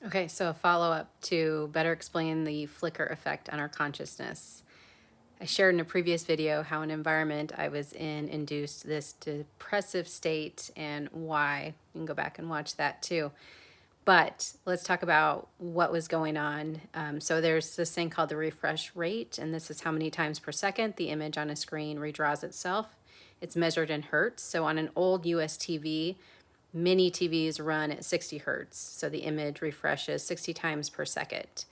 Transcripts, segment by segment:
Okay, so a follow-up to better explain the flicker effect on our consciousness. I shared in a previous video how an environment I was in induced this depressive state and why. You can go back and watch that too. But let's talk about what was going on. So there's this thing called the refresh rate, and this is how many times per second the image on a screen redraws itself. It's measured in hertz. So on an old US TV, many TVs run at 60 hertz, so the image refreshes 60 times per second.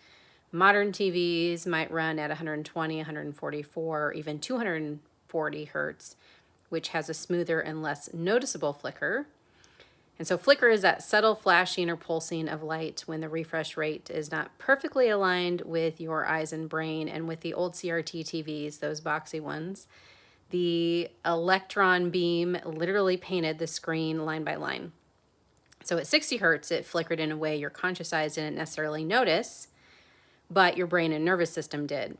Modern TVs might run at 120, 144, or even 240 hertz, which has a smoother and less noticeable flicker. And so flicker is that subtle flashing or pulsing of light when the refresh rate is not perfectly aligned with your eyes and brain. And with the old CRT TVs, those boxy ones, the electron beam literally painted the screen line by line. So at 60 hertz, it flickered in a way your conscious eyes didn't necessarily notice, but your brain and nervous system did.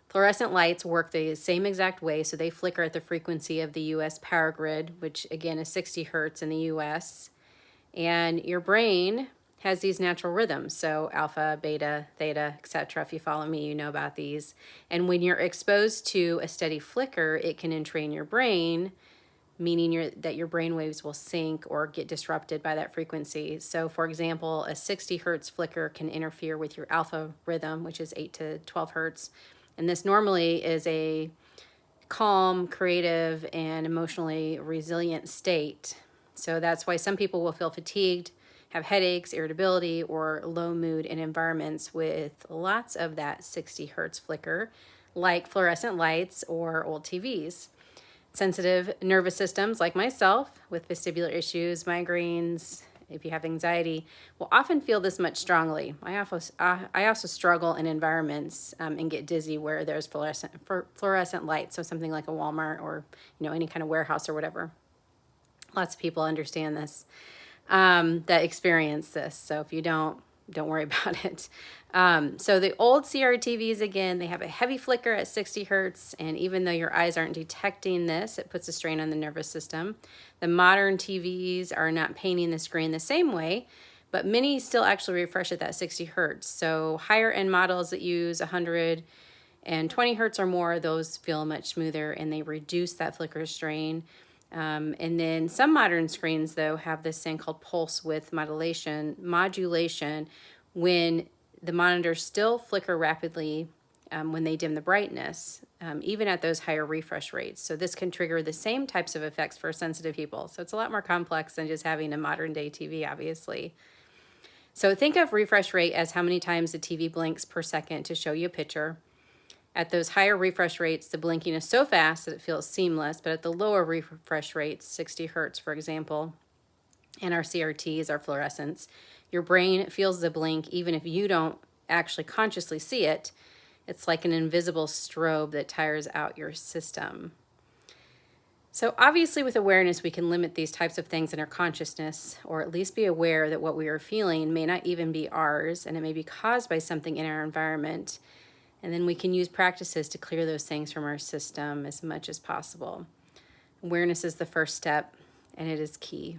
Fluorescent lights work the same exact way, so they flicker at the frequency of the US power grid, which again is 60 hertz in the US. And your brain has these natural rhythms, so alpha, beta, theta, etc. If you follow me, you know about these. And when you're exposed to a steady flicker, it can entrain your brain, meaning that your brain waves will sync or get disrupted by that frequency. So for example, a 60 hertz flicker can interfere with your alpha rhythm, which is 8 to 12 hertz. And this normally is a calm, creative, and emotionally resilient state. So that's why some people will feel fatigued, have headaches, irritability, or low mood in environments with lots of that 60 hertz flicker, like fluorescent lights or old TVs. Sensitive nervous systems like myself with vestibular issues, migraines, if you have anxiety, will often feel this much strongly. I also struggle in environments and get dizzy where there's fluorescent light, so something like a Walmart or any kind of warehouse or whatever. Lots of people understand this, that experience this. So if you don't worry about it. So the old CRTVs, again, they have a heavy flicker at 60 hertz, and even though your eyes aren't detecting this, it puts a strain on the nervous system. The modern TVs are not painting the screen the same way, but many still actually refresh at that 60 hertz. So higher end models that use 120 hertz or more, those feel much smoother and they reduce that flicker strain. And then some modern screens, though, have this thing called pulse width modulation when the monitors still flicker rapidly when they dim the brightness, even at those higher refresh rates. So this can trigger the same types of effects for sensitive people. So it's a lot more complex than just having a modern day TV, obviously. So think of refresh rate as how many times the TV blinks per second to show you a picture. At those higher refresh rates, the blinking is so fast that it feels seamless, but at the lower refresh rates, 60 hertz, for example, and our CRTs, our fluorescents, your brain feels the blink even if you don't actually consciously see it. It's like an invisible strobe that tires out your system. So obviously with awareness, we can limit these types of things in our consciousness, or at least be aware that what we are feeling may not even be ours, and it may be caused by something in our environment. And then we can use practices to clear those things from our system as much as possible. Awareness is the first step, and it is key.